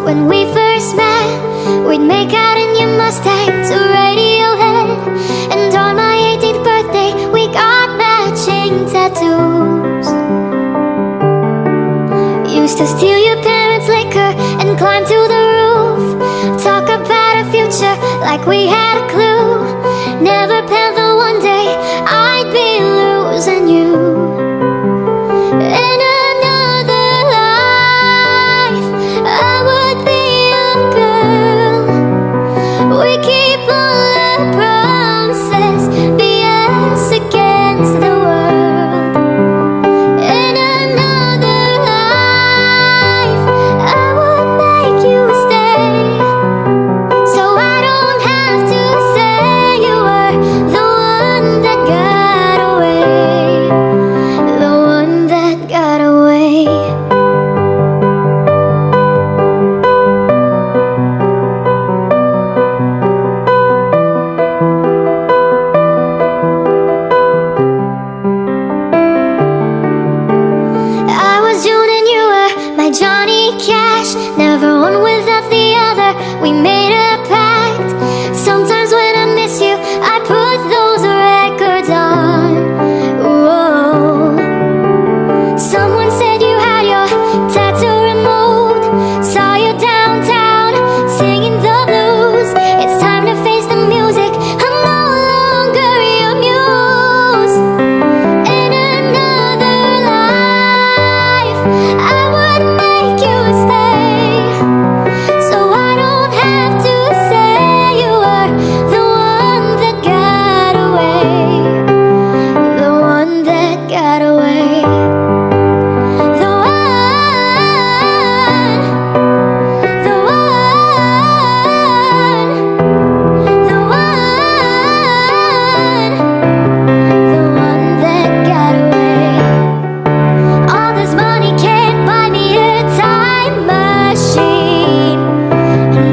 When we first met, we'd make out in your Mustang to Radiohead. And on my 18th birthday, we got matching tattoos. Used to steal your parents' liquor and climb to the roof. Talk about a future like we had a clue. Never planned that one day I'd be losing you. In another life, I would be a girl. We keep all our promises, be us against the world. In another life, I would make you stay, so I don't have to say you were the one that got away, the one that got away. I was June and you were my Johnny Cash. Never one without the other, we made a pact. Sometimes when I miss you, I put those records on. Whoa. Someone said you had your tattoo removed. Saw you downtown, singing the blues. It's time to face the music, I'm no longer your muse. In another life, I would make you stay, so I don't have to say you were the one that got away, the one that got away. The one, the one, the one that got away. All this money can't buy me a time machine.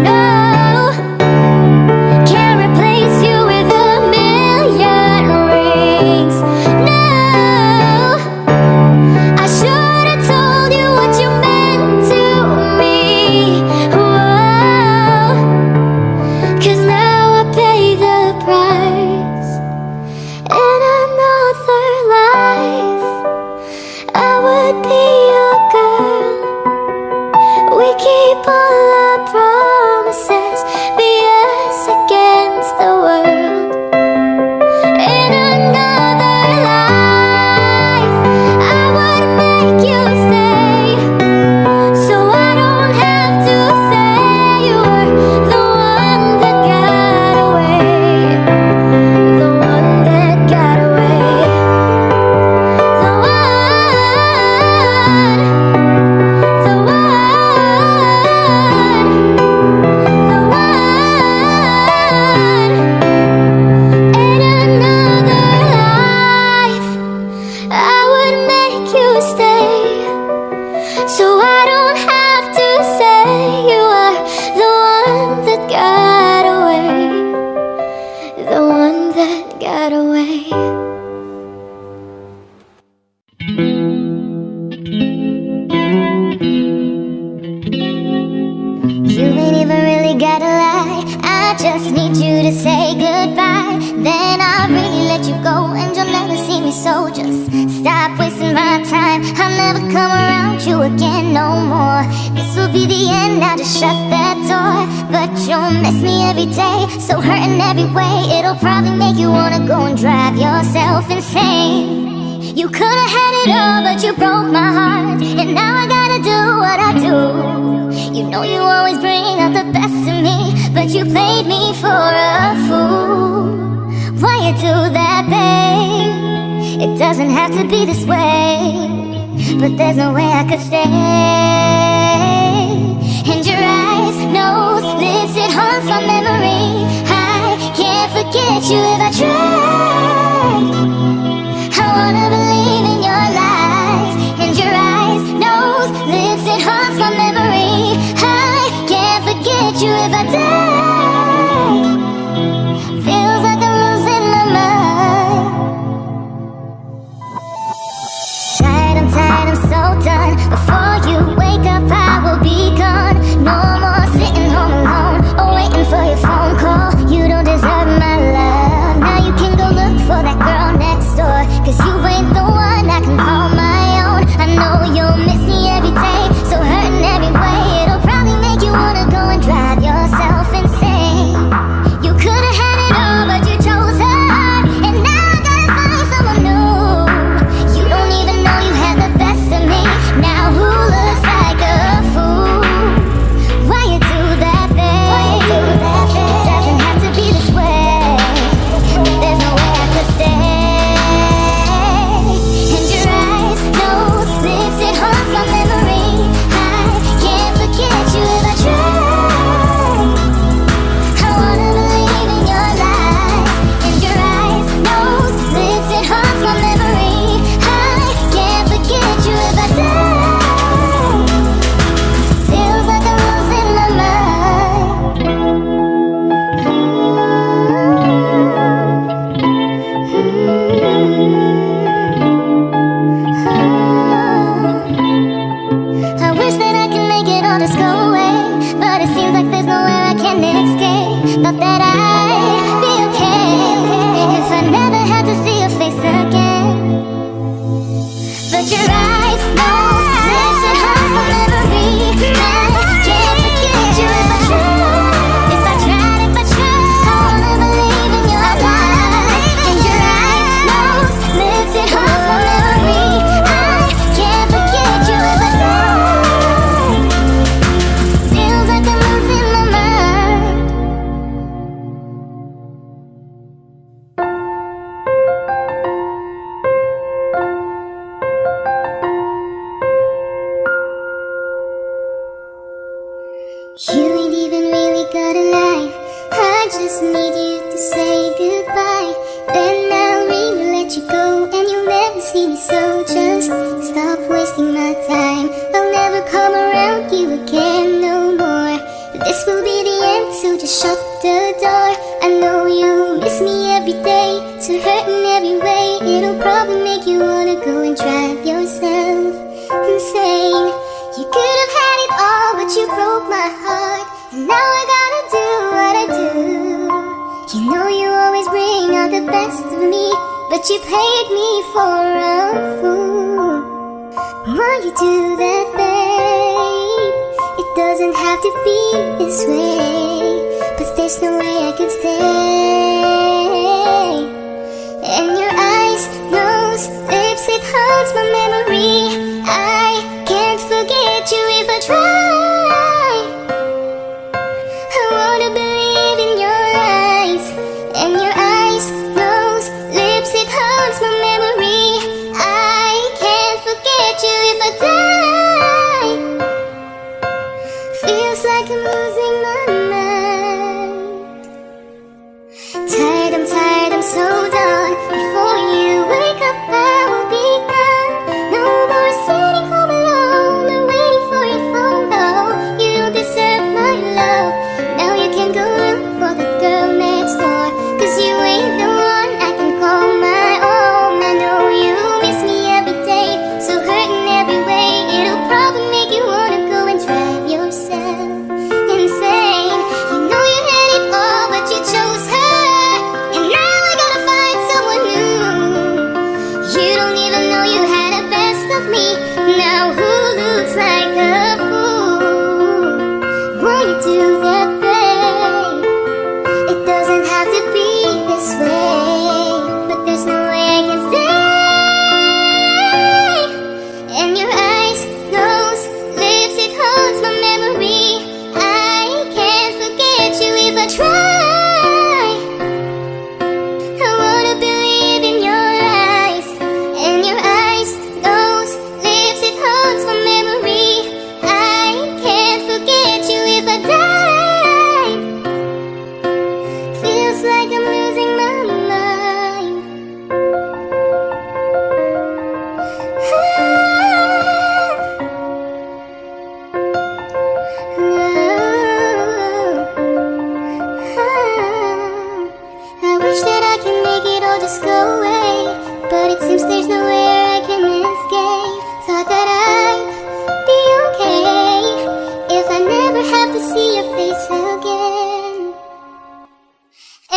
No, can't replace you with a million rings. No, I should have told you what you meant to me. Whoa, 'cause now I pay the price. In another life, I would be your girl. We keep all our promises, be us against the world. In another life, I would make you stay, so I don't have to say you were the one that got away, the one that got away. The one, the one, the one. In another life, I would make you stay, so I don't have to say you are the one that got away, the one that got away. You ain't even really gotta lie, I just need you to say goodbye. Then I'll really let you go and you'll never see me, so just stop wasting my time. I'll never come around you again no more. This will be the end, now just shut that door. But you'll miss me every day, so hurting every way. It'll probably make you wanna go and drive yourself insane. You could've had it all, but you broke my heart, and now I gotta do what I do. You know you always bring out the best in me, but you played me for a fool. Why you do that, babe? It doesn't have to be this way, but there's no way I could stay. And your eyes, nose, lips, it haunts my memory. I can't forget you if I try. I wanna believe in your lies. And your eyes, nose, lips, it haunts my memory. I can't forget you if I die. Feels like I'm losing my mind. Tired, I'm so done. Before you wake up, I will be gone. No more see me, so just stop wasting my time. I'll never come around you again no more. This will be the end, so just shut the door. I know you miss me every day, so hurt in every way. It'll probably make you wanna go and drive yourself insane. You could have had it all, but you broke my heart, and now I gotta do what I do. You know you always bring out the best of me, but you played me for a fool. Why you do that, babe? It doesn't have to be this way, but there's no way I can stay. And your eyes, nose, lips, it haunts my memory. I can't forget you if I try. I wanna believe in your eyes. And your eyes, nose, lips, it haunts my memory. I can't forget you if I die. Feels like I'm losing my mind. Tired, I'm so done. Before you wake up, I will be gone. No more sitting home alone and waiting for your phone call. You don't deserve my love. Now you can go look for the girl next door, 'cause you ain't the one I can call my own. I know you miss me every day, so hurt in every way. It'll probably make you wanna go and drive yourself insane. You know you had it all, but you chose her, and now I gotta find someone new. You don't even know you had the best of me. Now who looks like a fool? Why you do that, babe? It doesn't have to be this way, but there's no way I can stay. And your eyes, nose, lips, it holds my memory. I can't forget you if I try. I wanna believe in your eyes. And your eyes, nose, lips, it holds my memory. I can't forget you if I die. Feels like I'm losing my mind. I wish that I can make it all just go away, but it seems there's nowhere I can escape. Thought that I'd be okay if I never have to see your face again.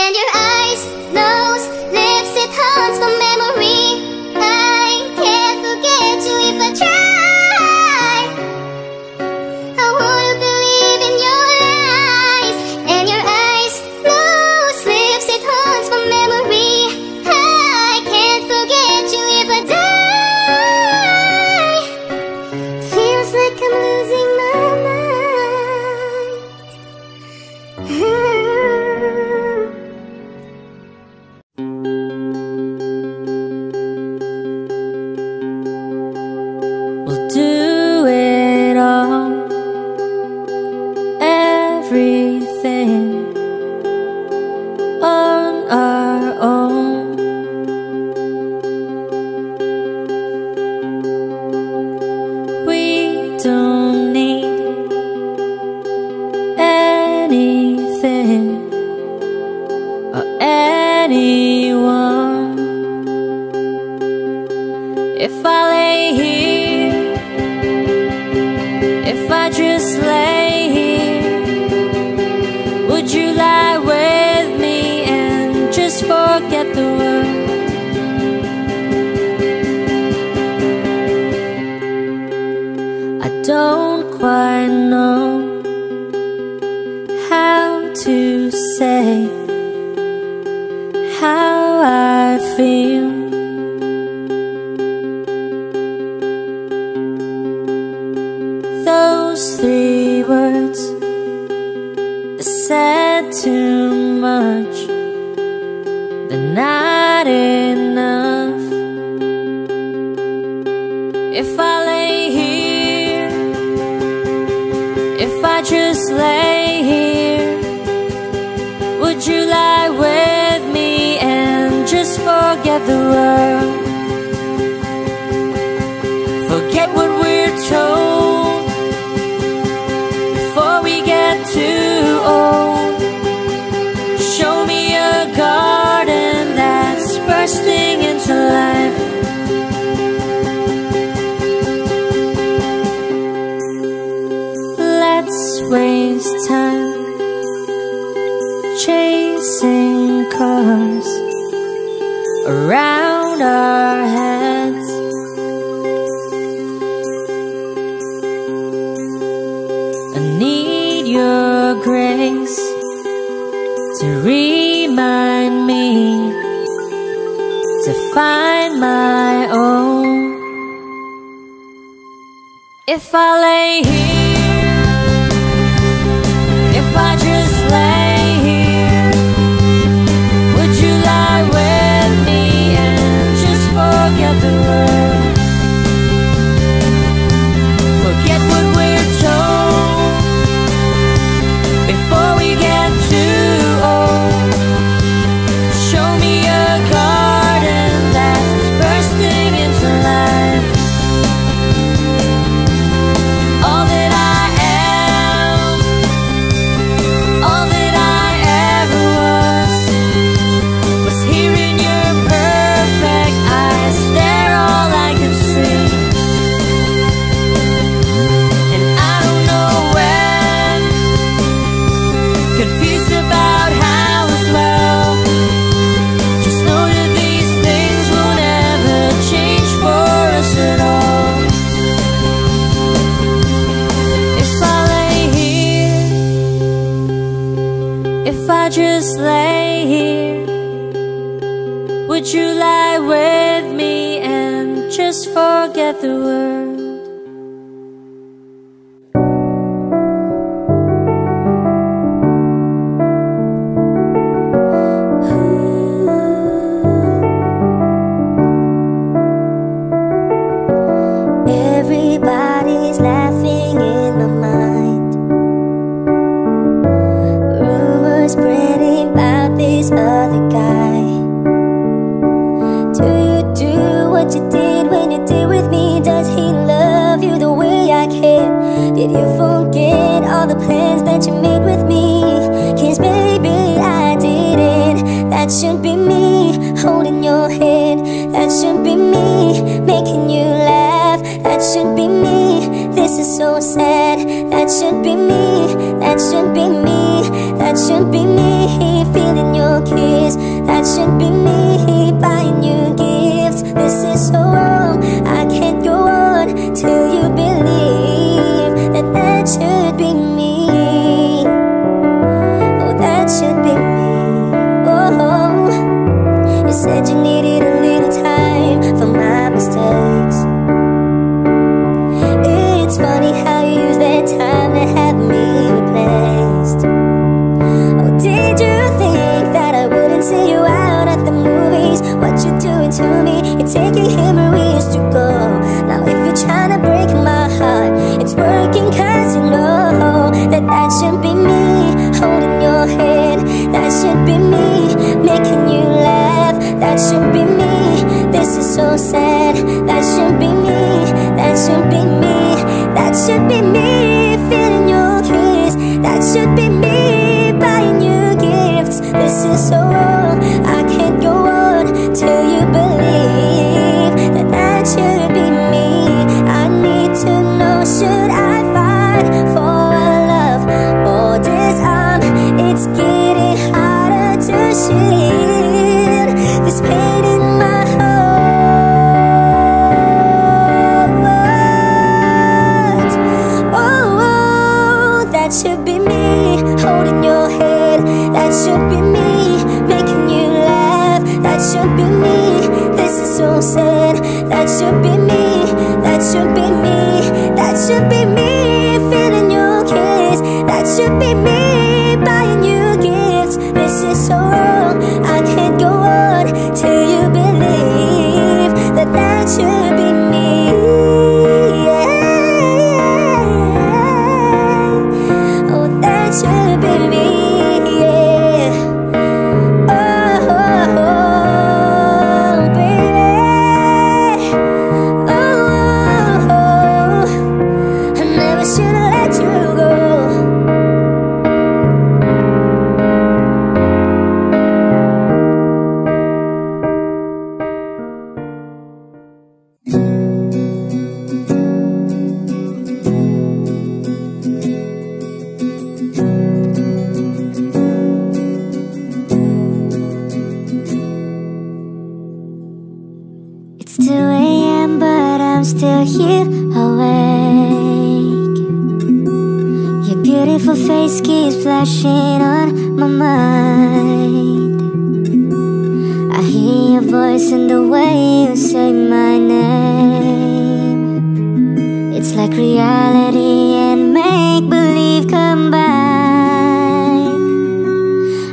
And your eyes, nose, lips, it haunts my memory. I can't forget you if I try. I wanna believe in your eyes. And your eyes, nose, lips, it haunts my memory. I can't forget you if I die. Feels like I'm losing my mind. We'll do it all, everything on our own. We don't need anything or anyone. If I lay here, if I just lay here, would you lie with me and just forget the world? I don't quite know how to say how I feel. Those 3 words are said too much, they're not enough. If I lay here, if I just lay here, would you lie with me and just forget the world? bowed our heads. I need your grace to remind me to find my own. If I lay here, if I just lay here, would you lie with me and just forget the world? Forget what we're told before we get too old. Show me a garden that's bursting into life. All that I am, all that I ever was here in your perfect eyes. They're all I can see. And I don't know when, confused about how as well. Just know that these things will never change for us at all. If I lay here, if I just lay here, would you lie with me and just forget the world? Everybody's laughing in my mind. Rumors spreading about this other guy. Do you do what you did when you did with me? Does he love you the way I care? Did you forget all the plans that you made with me? 'Cause baby, I didn't. That should be me holding your hand. That should be me making you laugh. That should be me. This is so sad. That should be me. That should be me. That should be me feeling your kiss. That should be me buying you gifts. This is so wrong. I can't go on till you believe that that should be me. Oh, that should be me. Oh, you said you needed a little time for my mistakes. It's funny how you use that time to have me replaced. Oh, did you think that I wouldn't see you out at the movies? What you doing to me? You're taking him where we used to go. Now if you're trying to break my heart, it's working 'cause you know that that should be me holding your hand. That should be me making you laugh. That should be me. This is so sad. That should be me. That should be me. That should be me feeling your kiss. That should be me buying you gifts. This is so wrong. I can't go on till you believe that that should be me. I need to know, should I fight for a love or disarm? It's getting harder to shield this pain in my heart. Oh, that should be me holding your head. That should be me making you laugh. That should be me. This is so sad. That should be me. That should be me. That should be me feeling your kiss. That should be me buying you gifts. This is so wrong. I can't go on till you believe that that should be me. Yeah. Oh, that should be me. Yeah. Oh, baby. Oh, I never should have let you go. It's 2 a.m. but I'm still here awake. Your beautiful face keeps flashing on my mind. I hear your voice in the way you say my name. It's like reality and make-believe combined.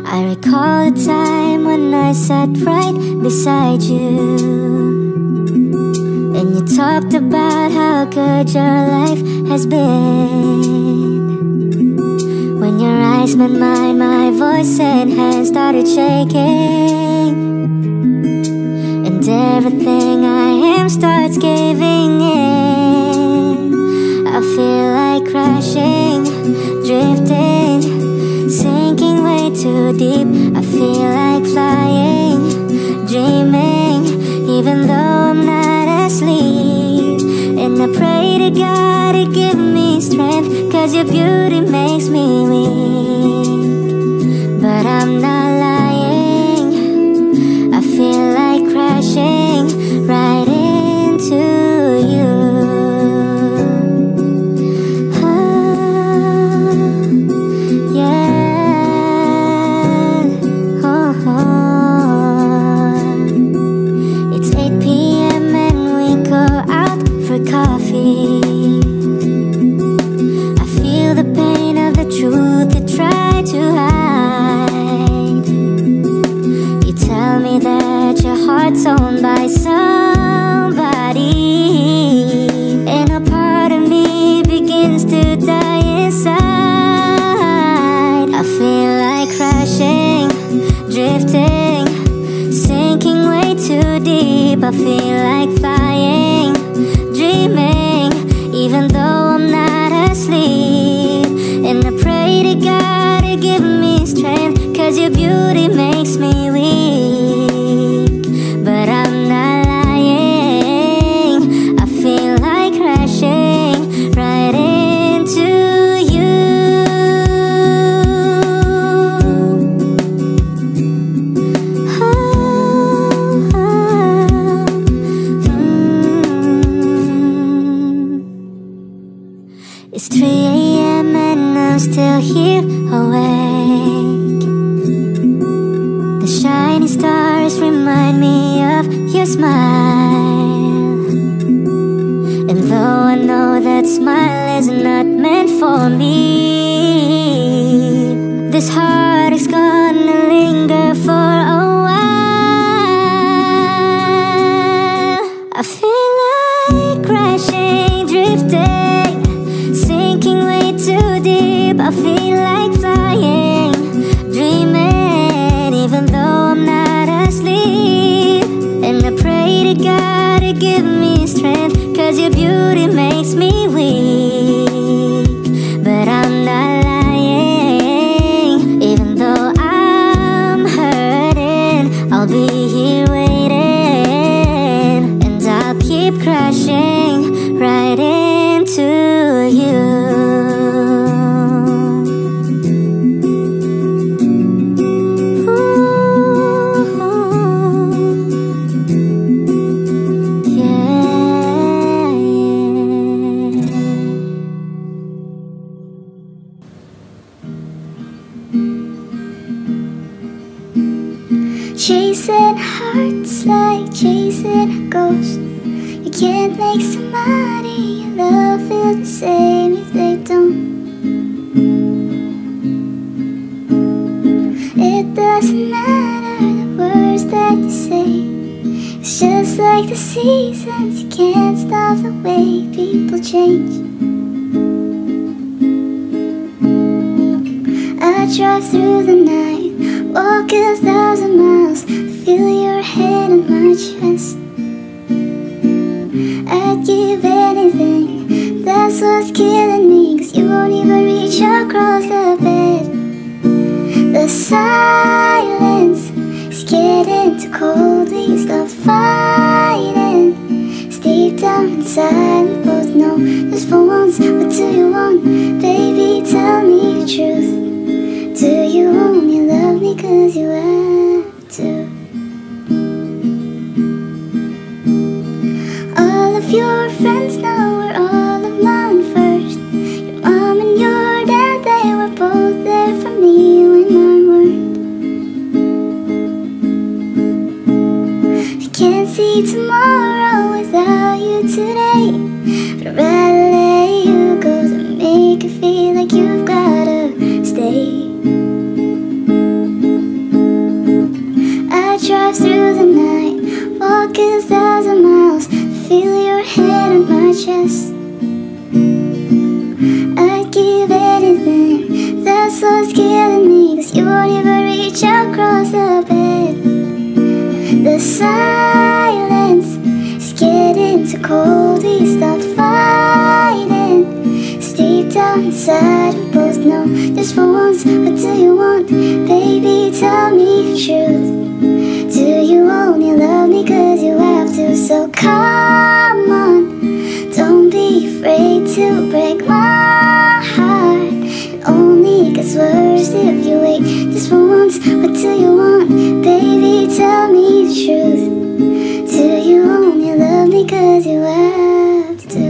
I recall the time when I sat right beside you, and you talked about how good your life has been. When your eyes met mine, my voice and hands started shaking, and everything I am starts caving in. I feel like crashing, drifting, sinking way too deep. I feel like flying, dreaming, even though I'm not asleep. And I pray to God to give me strength, 'cause your beauty makes me weak. But I'm not lying, I feel like crashing right into you. Coffee. I feel the pain of the truth you try to hide. You tell me that your heart's owned by somebody, and a part of me begins to die inside. I feel like crashing, drifting, sinking way too deep. I feel like flying, dreaming, even though I'm not asleep. And I pray to God to give me strength, 'cause your beauty makes me weak. But I'm not lying, I feel like crashing right into you. It's 3 a.m. and I'm still here awake. The shiny stars remind me of your smile, and though I know that smile is not meant for me, this heart is gonna linger for a while. I feel like crashing, drifting, sinking way too deep. I feel like flying, dreaming, even though I'm not asleep. And I pray to God to give me strength, 'cause your beauty makes me weak. But I'm not lying, even though I'm hurting, I'll be here waiting, and I'll keep crashing right into you. Chasing hearts like chasing a ghost. You can't make somebody you love feel the same if they don't. It doesn't matter the words that you say. It's just like the seasons, you can't stop the way people change. I drive through the night, walk 1,000 miles to feel your head on my chest. I'd give anything, that's what's killing me, 'cause you won't even reach across the bed. The silence is getting too cold, we stop fighting. It's deep down inside, we both know just for once. What do you want? Baby, tell me the truth. Do you only love me 'cause you have to? your friends now were all of mine first. Your mom and your dad, they were both there for me when mine weren't. I can't see tomorrow without you today, but I'd rather let you go than make you feel like you've gotta stay. I drive through the night, walk 1,000 miles, feel your head on my chest. I'd give anything, that's what's killing me, 'cause you won't even reach across the bed. The silence is getting too cold, we stop fighting. Deep down inside we both know, just for once, what do you want? Baby, tell me the truth. Do you only love me 'cause you have to? So come on, don't be afraid to break my heart. It only gets worse if you wait. Just for once, what do you want? Baby, tell me the truth. Do you only love me 'cause you have to?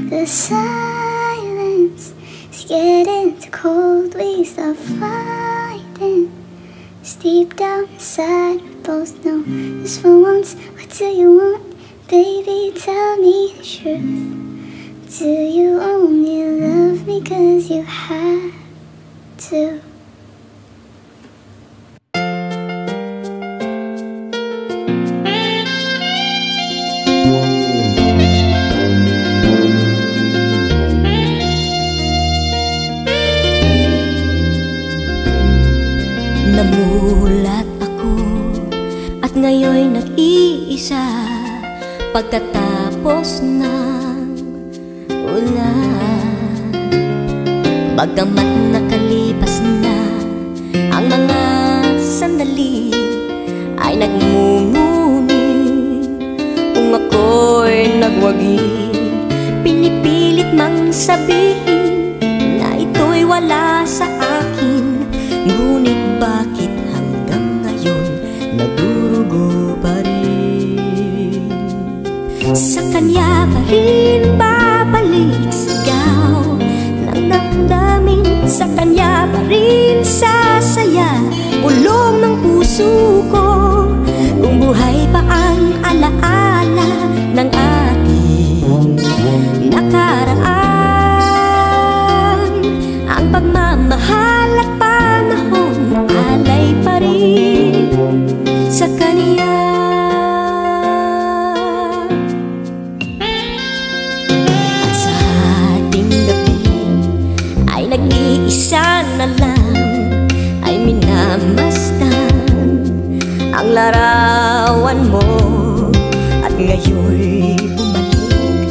The silence is getting too cold, we stop fighting. Deep down inside we both know, just for once, what do you want? Baby, tell me the truth. Do you only love me 'cause you have to? Namulat ako at ngayon nag-iisa pagkatapos ng ulan. Bagamat nakalipas na ang mga sandali, ay nagmumuni kung ako'y nagwagi. Pinipilit mang sabihin na ito'y wala sa akin, ngunit bakit hanggang ngayon nadurugo pa rin? Sa kanya pa rin babalik sigaw ng damdamin, sa kanya pa rin sasaya pulong ng puso ko. Kung buhay pa ang alaala ng ating nakaraan, ang pagmamahal at panahon alay pa rin sa kanya. At sa ating gabi ay nag-iisa na lang, ay minamasdan ang larawan mo. At ngayon'y bumalik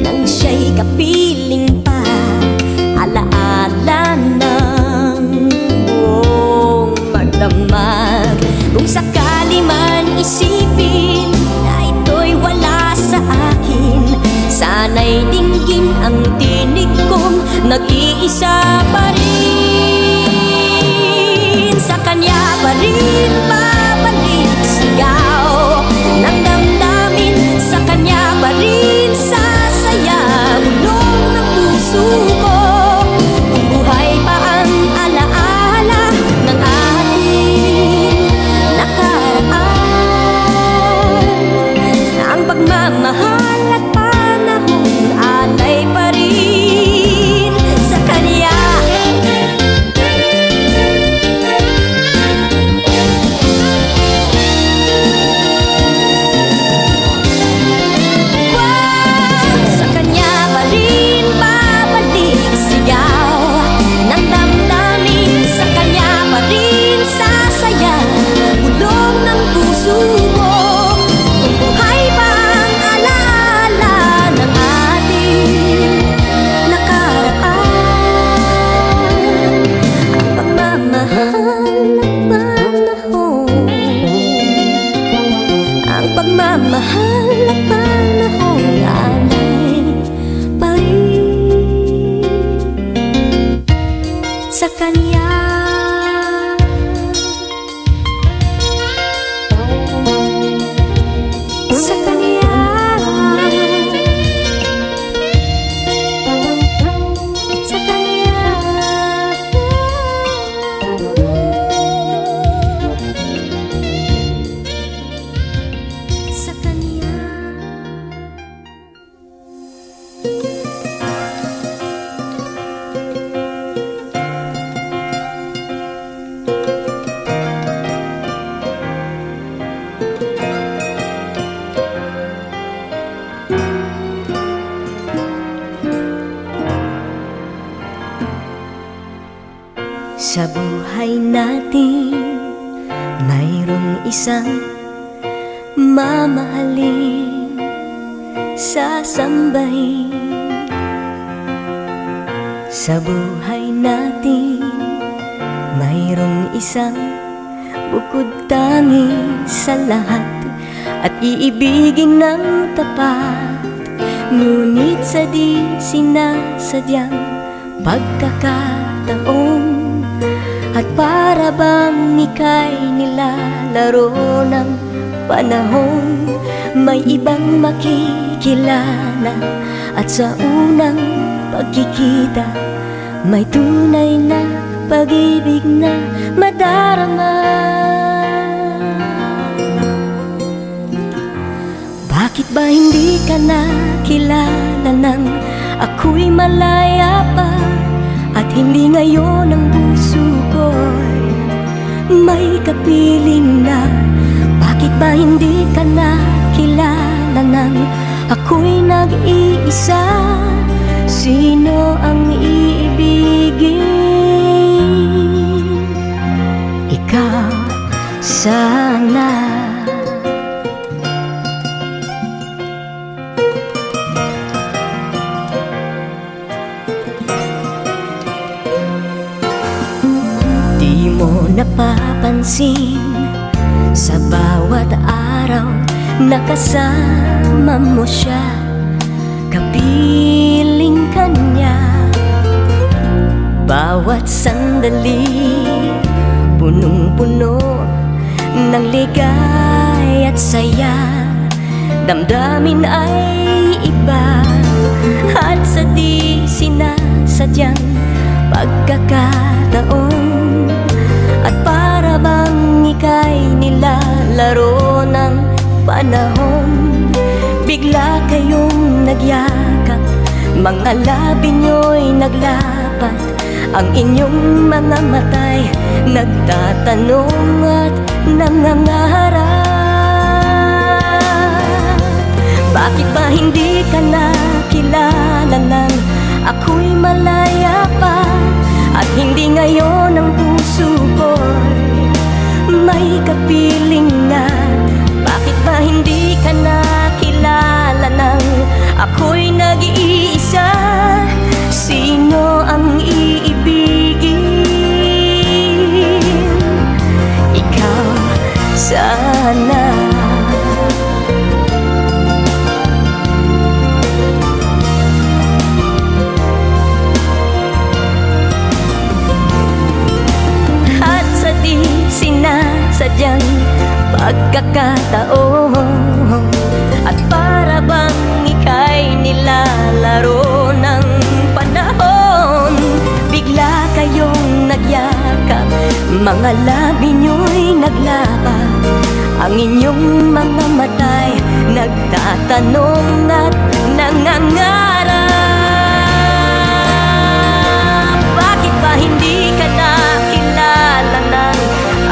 nang siya'y kapiling pa, alaala ng buong magdamag. Kung sakali man isipin na ito'y wala sa akin, sana'y dinggin ang tinig kong nag-iisa pa rin. Sa kanya pa rin babalik sigaw buhay natin mayroong isang mamahalin sasambahin. Sa buhay natin mayroong isang bukod tangi sa lahat at iibigin ng tapat. Ngunit sa di sinasadyang pagkakataon at para bang ika'y nilalaro ng panahon, may ibang makikilala at sa unang pagkikita may tunay na pag-ibig na madarama. Bakit ba hindi ka nakilala nang ako'y malaya pa? At hindi ngayon ang puso ko'y may kapiling na? Bakit ba hindi ka nakilala nang ako'y nag-iisa? Sino ang iibigin? Ikaw sana. Di mo napapansin sa bawat araw nakasama mo siya, kapiling ka niya. Bawat sandali punong-puno ng ligay at saya, damdamin ay iba. At sa di sinasadyang pagkakataon at para bang ika'y nilalaro ng panahon, bigla kayong nagyakap, mga labi nyo'y naglapat, ang inyong mga mata'y nagtatanong at nangangarap. Bakit ba hindi ka nakilala nang ako'y malaya pa? At hindi ngayon ang puso ko'y may kapiling na? Bakit ba hindi ka nakilala nang ako'y nag-iisa? Sino ang iibigin? Ikaw sana. At sa di sinasadyang pagkakataon at para bang ika'y nilalaro ng panahon, bigla kayong nagyakap, mga labi nyo'y naglapat, ang inyong mga mata'y nagtatanong at nangangarap. Bakit ba hindi ka nakilala nang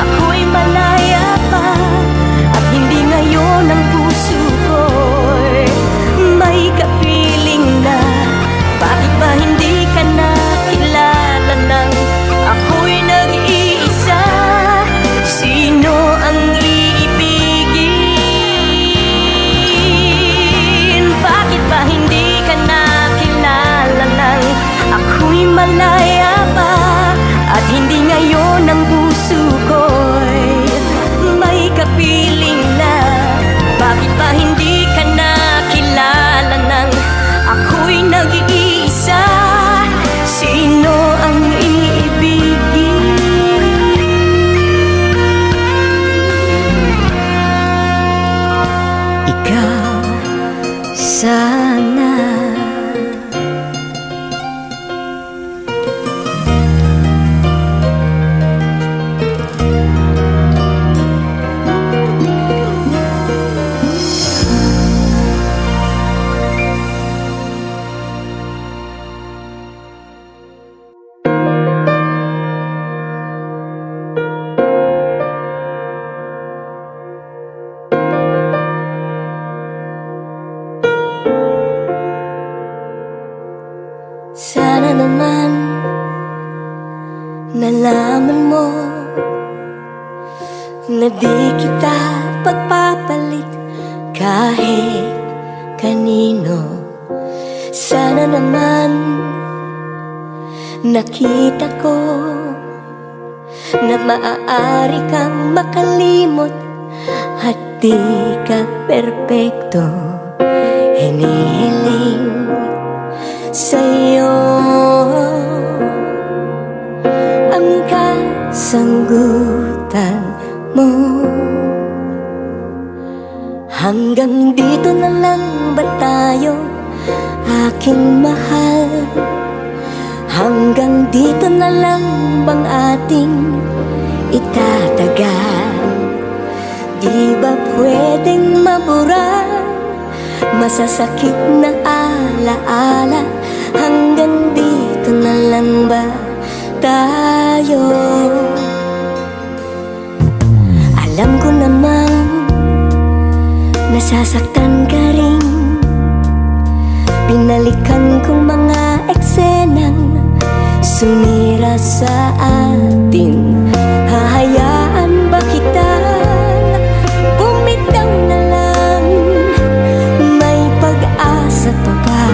ako'y malaya pa? At hindi ngayon ang puso ko'y may kapiling na? Bakit ba hindi ka nakilala nang ako'y nag-iisa? Sino ang iibigin? Bakit ba hindi ka nakilala nang ako'y malaya pa? At hindi ngayon ang puso ko'y may kapiling na? Bakit ba hindi ka nakilala nang ako'y nag-iisa? Sino ang iibigin? Ikaw sana. na di kita pagpapalit kahit kanino. Sana naman nakita ko na maaari kang makalimot at di ka perpekto. Hinihiling sa'yo ang kasanggutan mo. Hanggang dito na lang ba tayo, aking mahal? Hanggang dito na lang bang ating itatagal? Di ba pwedeng mabura masasakit na alaala? Hanggang dito na lang ba tayo? Alam ko namang nasasaktan ka rin. Binalikan kong mga eksenang sumira sa atin. Hahayaan ba kitang bumitaw na lang? May pag-asa pa ba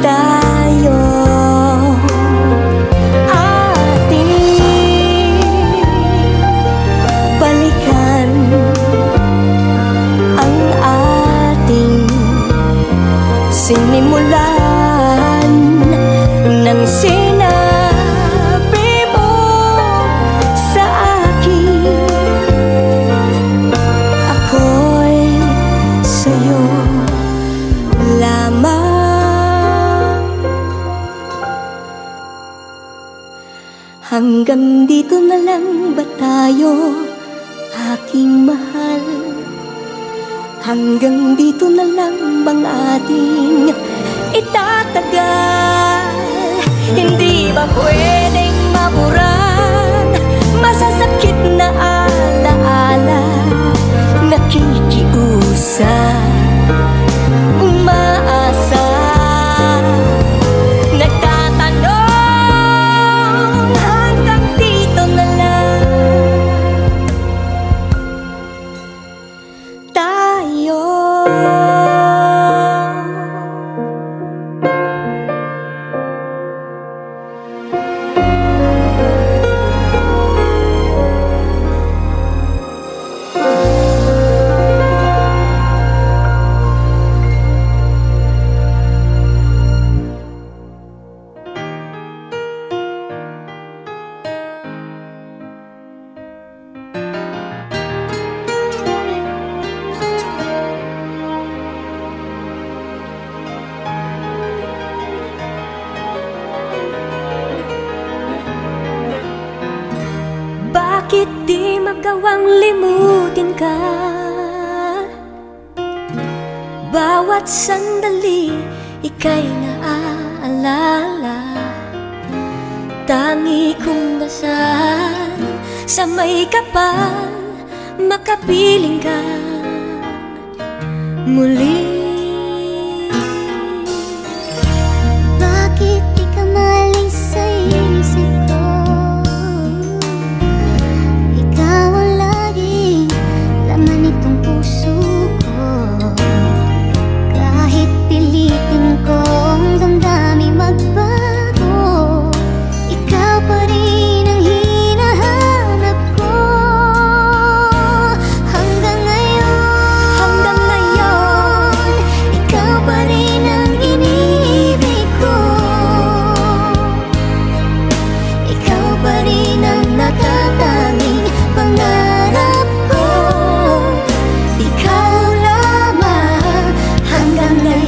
tayo? Ating balikan ang ating sinimulan ng sinabi mo sa akin. Ako'y sa'yo lamang. Hanggang dito na lang ba tayo, aking mahal? Hanggang dito na lang bang ating itatagal? Hindi ba pwedeng maburan masasakit na alaala? Nakikiusap, umaasa, nagtatanong. Hanggang dito na lang tayo. Bakit di magawang limutin ka? Bawat sandali ika'y naaalala. Tangi kong dasal sa may kapal, makapiling ka muli. Bakit di ka malis sa isip ko? Ikaw ang laging laman nitong puso ko. Kahit pilitin kong damdamin magbago, ikaw pa rin ang hinahanap ko. Hanggang ngayon, ikaw pa rin ang inibig ko. Ikaw pa rin ang natatanging pangarap ko. Ikaw lamang hanggang ngayon.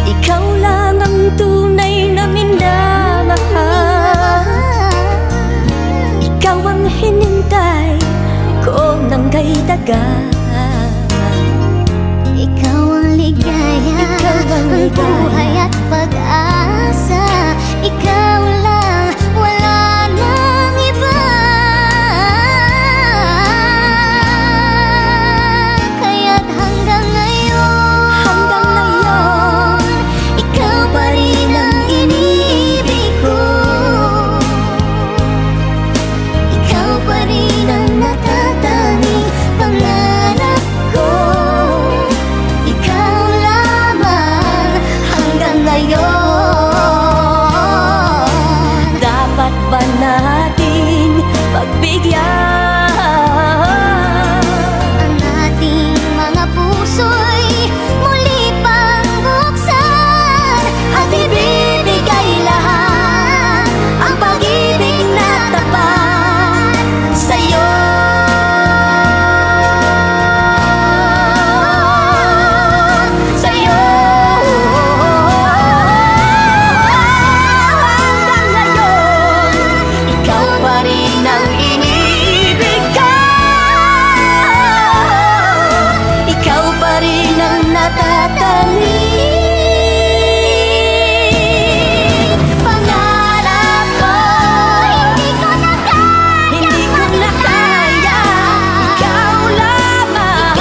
Ikaw lang ang tunay na minamahal. Ikaw ang hinintay ko ng kay dagat. Ikaw ang ligaya, Ikaw ang ang buhay at pag-asa. Ikaw lang, wala nang iba. Kaya't hanggang ngayon, ikaw pa rin ang inibig ko. ba nating pagbigyan ang ating mga puso'y muli pang buksan at ibibigay lahat ang pag-ibig na tapat sa'yo. Sa'yo. Hanggang ngayon, ikaw pa rin ang iniibig ko. Ikaw pa rin ang natatanging pangarap ko. Hindi ko na kaya, ikaw lamang.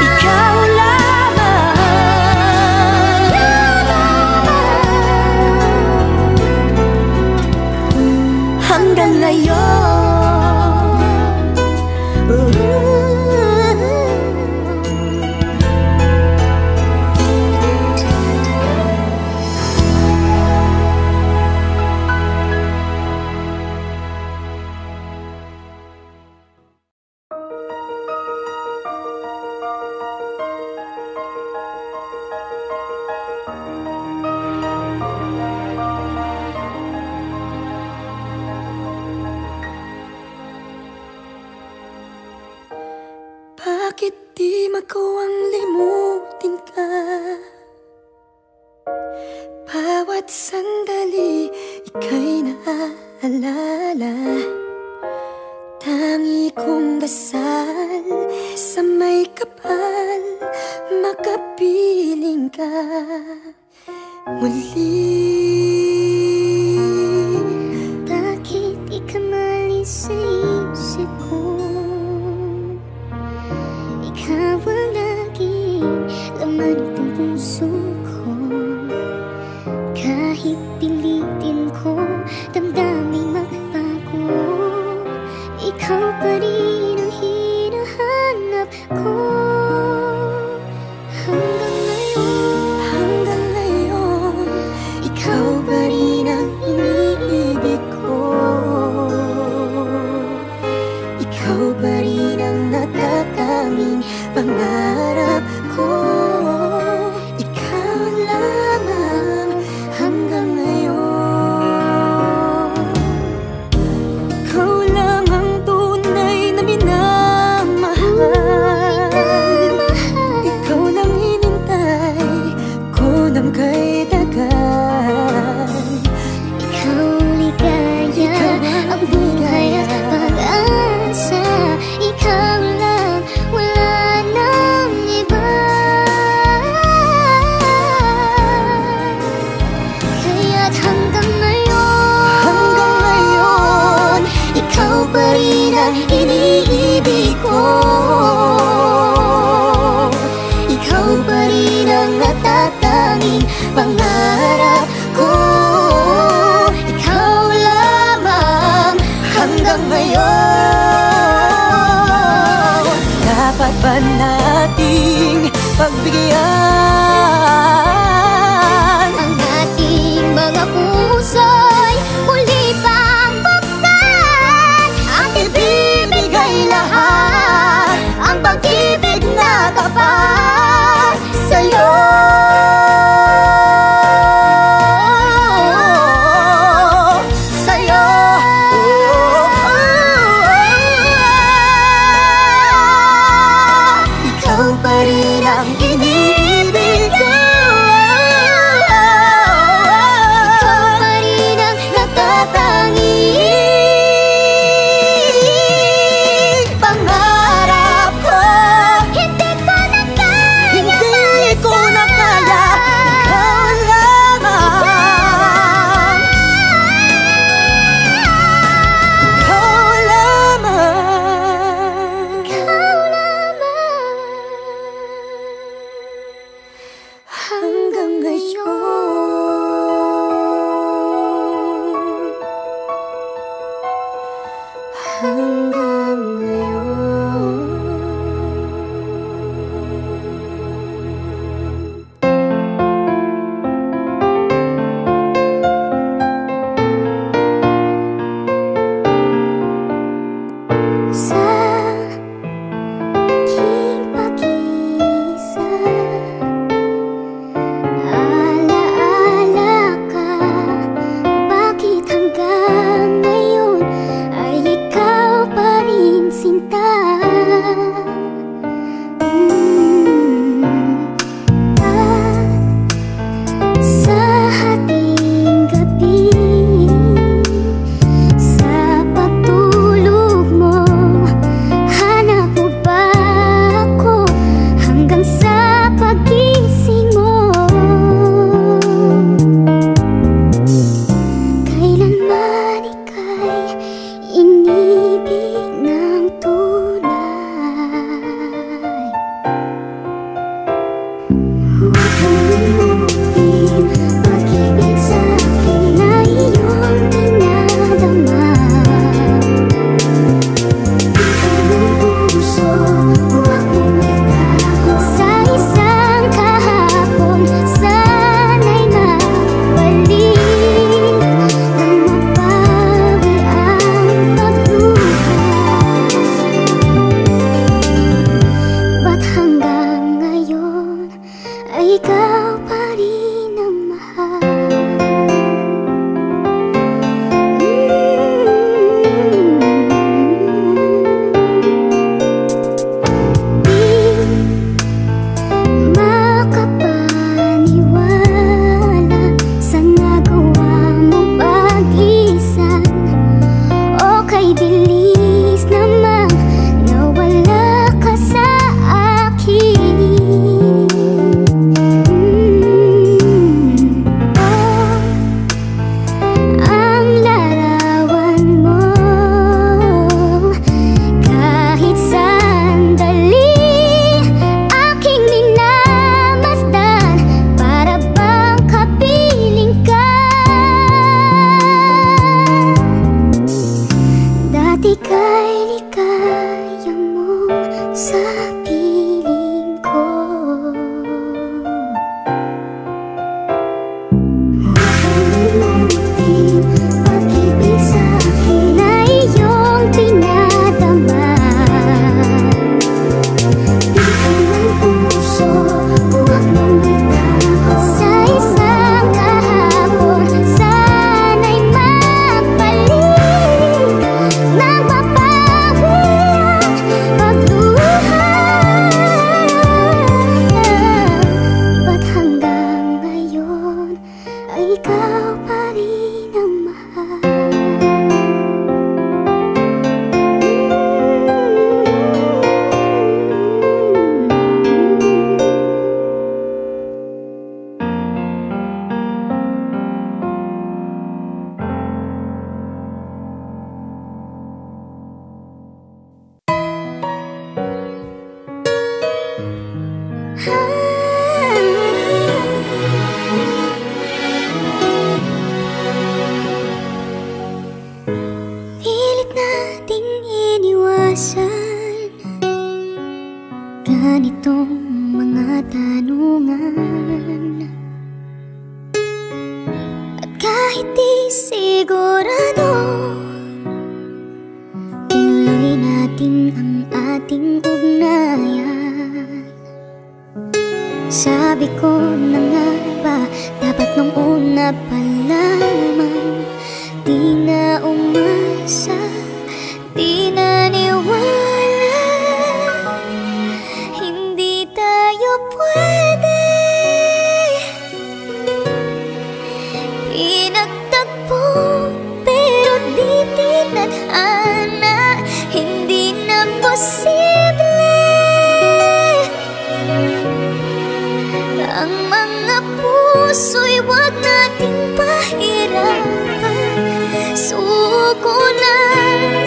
Ikaw lamang. Hanggang ngayon. Bakit di magawang limutin ka? Bawat sandali ika'y naaalala. Tangi kong dasal sa may kapal, makapiling ka muli. Bakit di ka malis sa isip ko? Ikaw ang laging laman ng puso ko. Kahit pilitin ko, damdamin magbago. Ikaw pa rin ang hinahanap ko. Hanggang ngayon, ikaw pa rin ang iniibig ko. Ikaw pa rin ang natatanging pangarap ko. Ikaw lamang hanggang ngayon. Ikaw lang ang tunay na minamahal. Ikaw lang hinintay ko ng kay dagan. Ikaw ligaya, ang buhay at pag-asa. Ikaw lang, wala nang iba. Kaya't hanggang ngayon, ikaw pa rin ang iniibig ko. Ikaw pa rin ang natatanging pangarap ko. Ikaw lamang hanggang ngayon. Dapat ba nating pagbigyan Ang ating mga puso'y muli pang buksan at ibibigay lahat ang pag-ibig na tapat sa'yo. Sa'yo. Ikaw pa rin ang iniibig ko. Ikaw pa rin ay ikaw pa rin ang mahal. Pilit nating iniwasan ganitong mga tanungan, at kahit di sigurado, tinuloy natin ang ating ugnayan. Sabi ko na nga ba, dapat nung una pa lamang, di na umasa, di naniwala, hindi tayo pwede. Pinagtagpo pero di tinadhana, hindi na posible. Ang mga puso'y wag nating pahirapan, suko na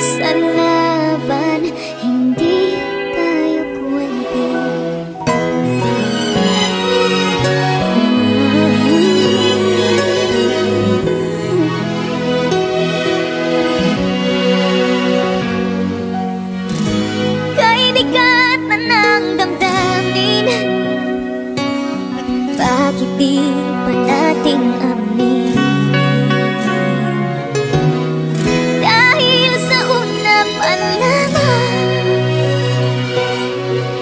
sa laban, hindi tayo pwede. Kay bigat na ng damdamin, bakit di pa nating aminin? Dahil sa una pa lamang,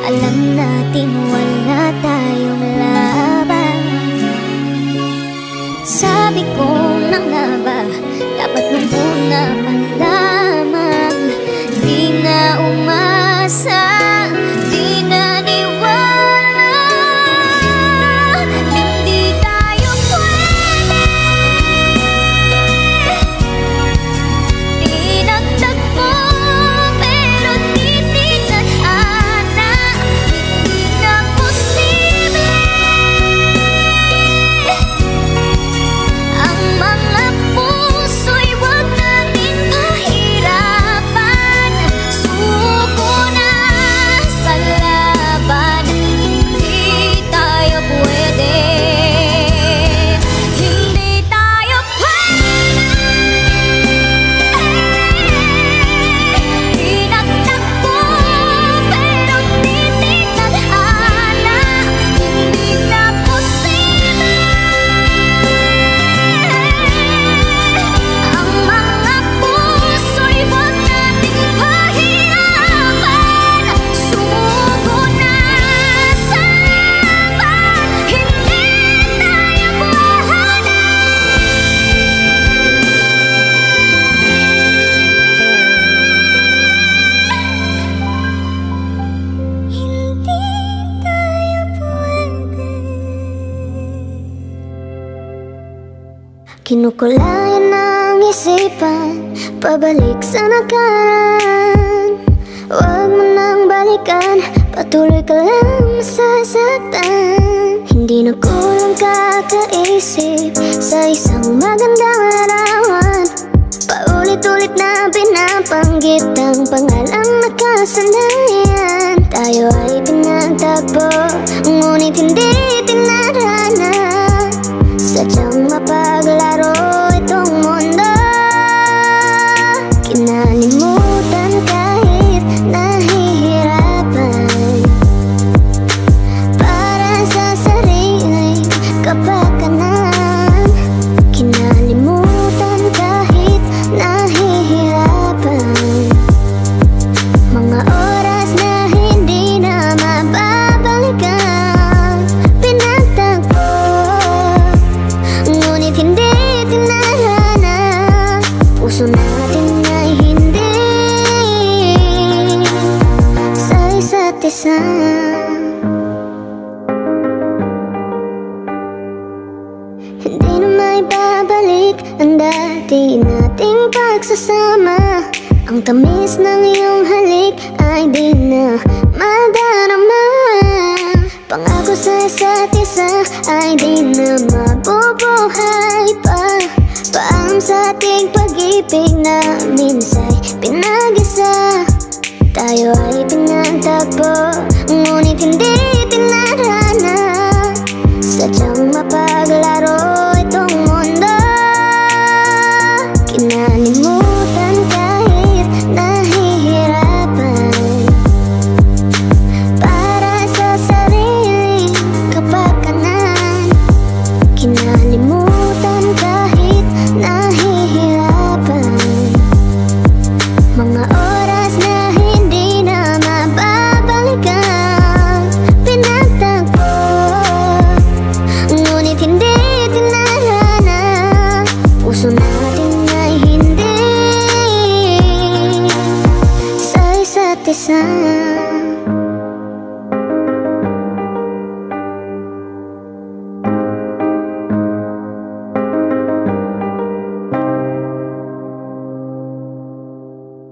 alam natin wala tayong laban. Sabi ko na nga ba, dapat nung una pa lamang, di na umasa, di na niwala, hindi tayo pwede. Pinagtagpo pero di tinadhana, hindi na posible. Ang mga puso'y wag nating pahirapan, suko na sa laban, hindi tayo pwede. Hindi tayo pwede. Pinagtagpo pero di tinadhana, hindi na posible. Ang mga puso'y wag nating pahirapan, suko na sa laban, hindi tayo pwede. Hindi tayo pwede. Kinukulayan ang isipan, pabalik sa nakaraan. Huwag mo nang balikan, patuloy ka lang masasaktan. Hindi na kulang kakaisip sa isang magandang larawan. Paulit-ulit na pinapanggit ang pangalang nakasanayan. Tayo ay pinagtagpo, ngunit hindi tinadhana. Sadyang mapaglaro itong mundo, kinalimutan kahit nahihirapan, para sa sariling kapakanan. Kinalimutan kahit nahihirapan, mga oras na hindi na mababalikan. Pinagtagpo ngunit hindi tinadhana, puso natin ay hindi sa isa't isa. Hindi na may babalik ang dati nating pagsasama. Ang tamis ng iyong halik ay di na madarama. Pangako sa isa't isa ay di na mabubuhay pa. Paalam sa ating pag-ibig na minsa'y pinag-isa. Tayo ay pinagtagpo, ngunit hindi tinarana. Sadyang mapaglaro itong mundo. Kinalimutan kahit nahihirapan, para sa sariling kapakanan. Kinalimutan kahit nahihirapan, mga oras na hindi na mababalikan. Pinagtagpo, ngunit hindi tinarana. Puso natin ay hindi sa isa't isa.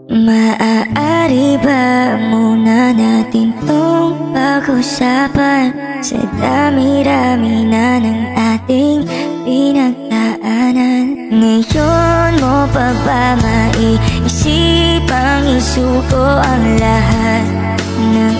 Maaari ba muna natin tong pag-usapan? Sa dami-rami na ng ating pinagdaanan, ngayon mo pa ba maiisipang isuko ang lahat ng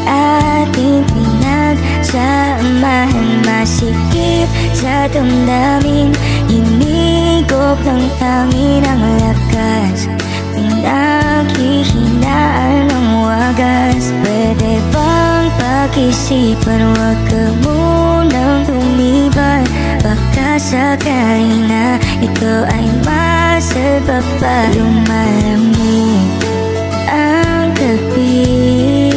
ating pinagsamahan? Masikip sa damdamin, hinigop ng tangin ang lakas, pinaghihinaan ng wagas. Pwede bang pag-isipan, huwag ka munang lumiban? Baka sakali na ito ay masalba pa. Lumalamig ang gabi,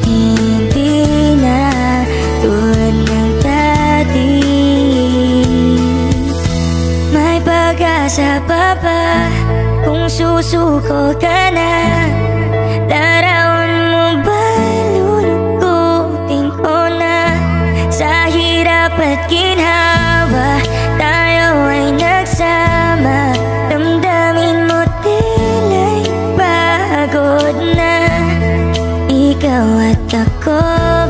hindi na tulad ng dati. May pag-asa pa ba kung susuko ka na? Larawan mo ba lulukutin ko na? Sa hirap at ginhawa, tayo ay nagsama. Damdamin mo tila'y pagod na. Ikaw at ako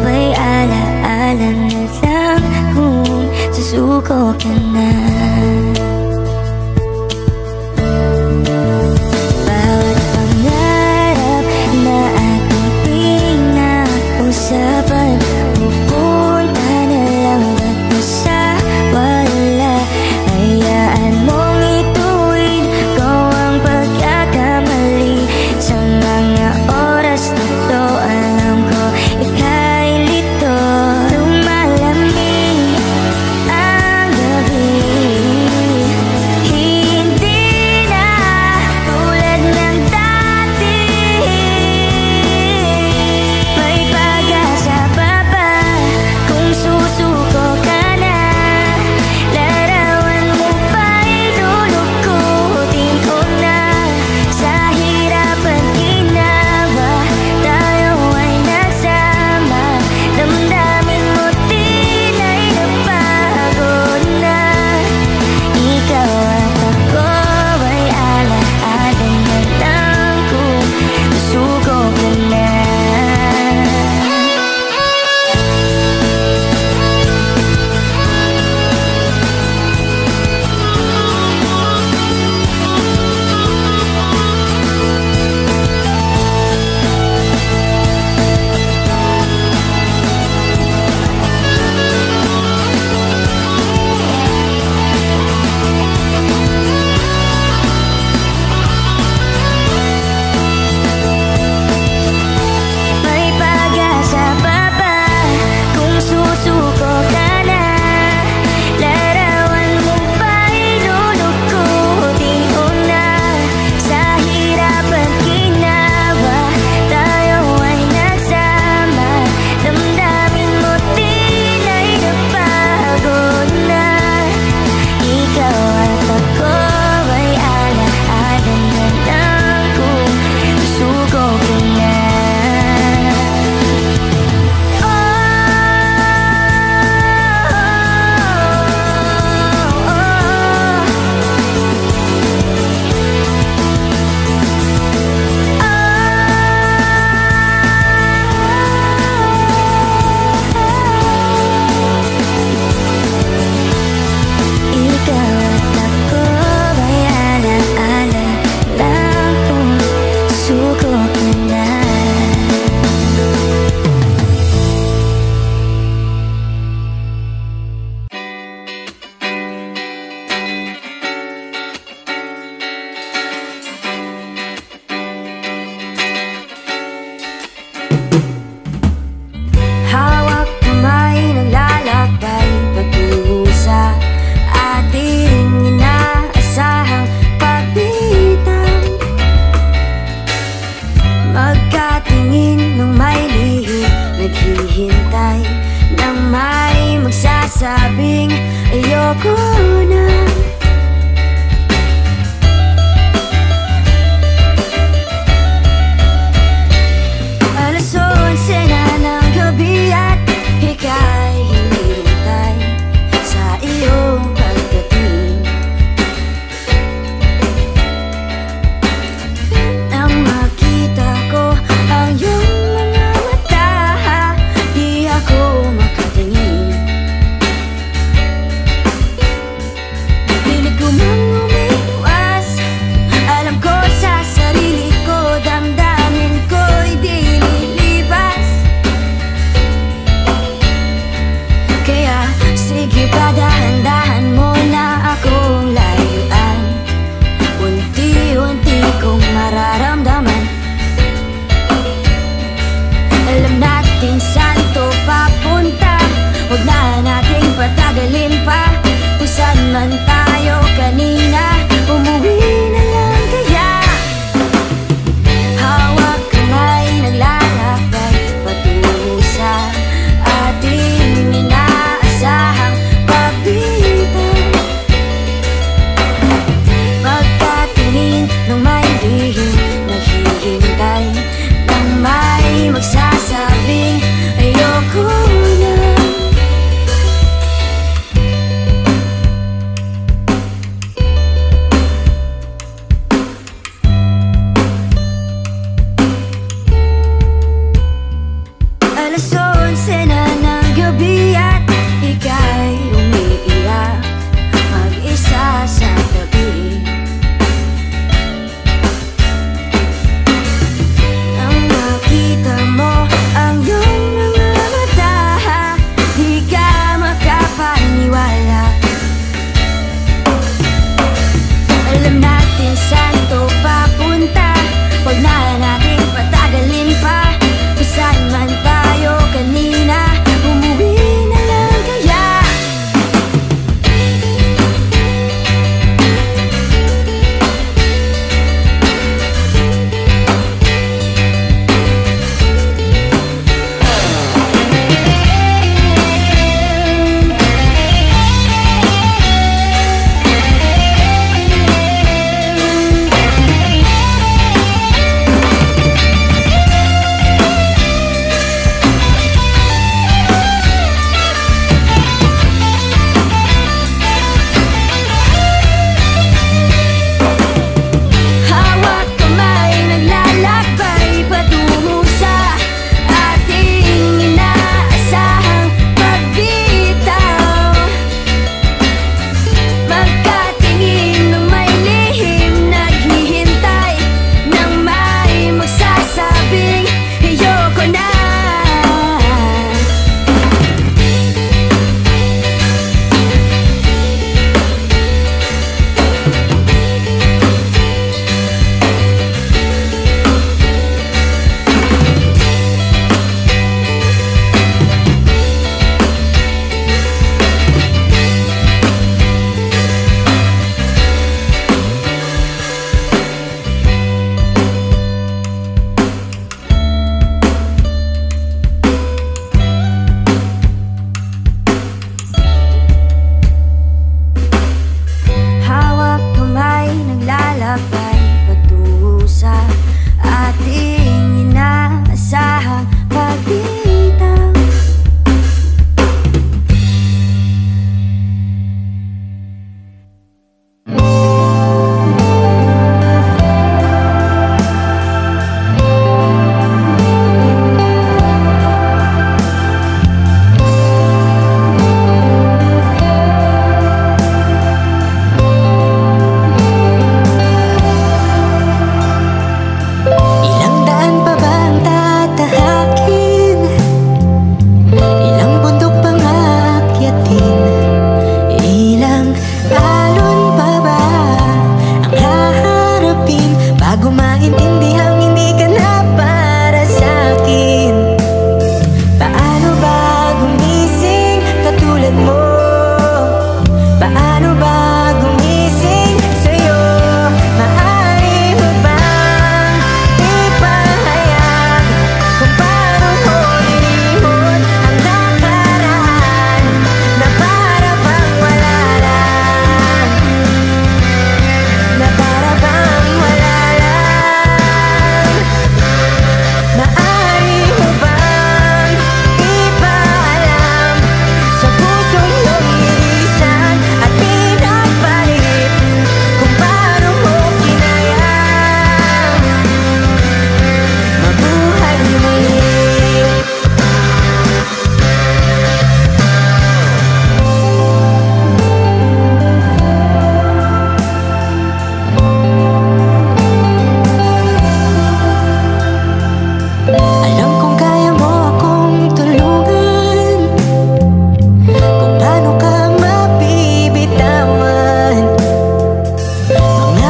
ba'y alaala na lang kung susuko ka na? Pupunta na lang at masawala. Hayaan mong ituwid ko ang pagkakamali. Sa mga oras na to, alam ko ika'y lito. Lumalamig ang gabi,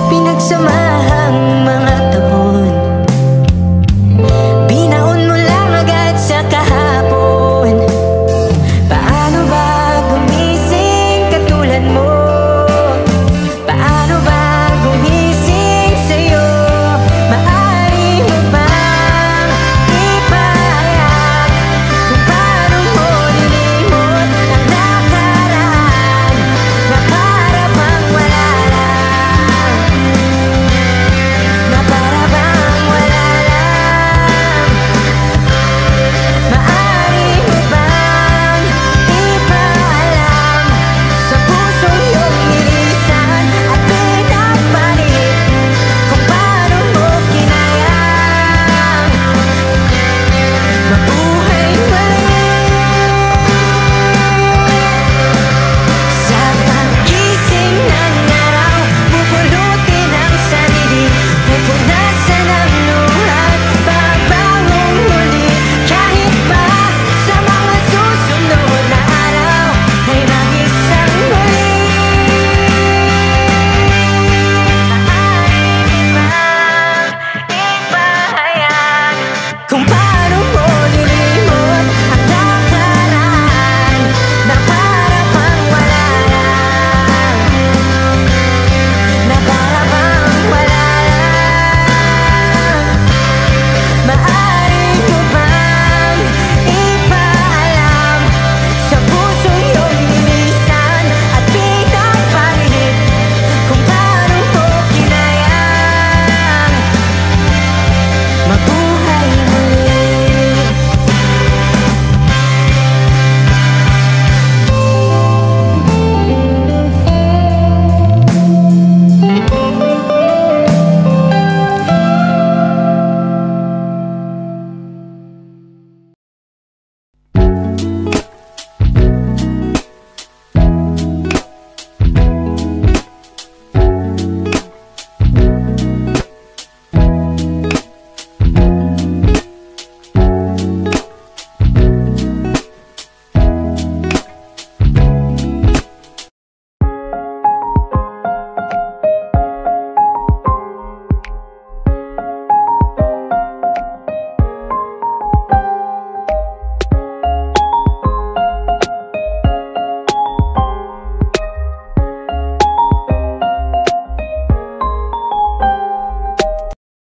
pinagsamahan.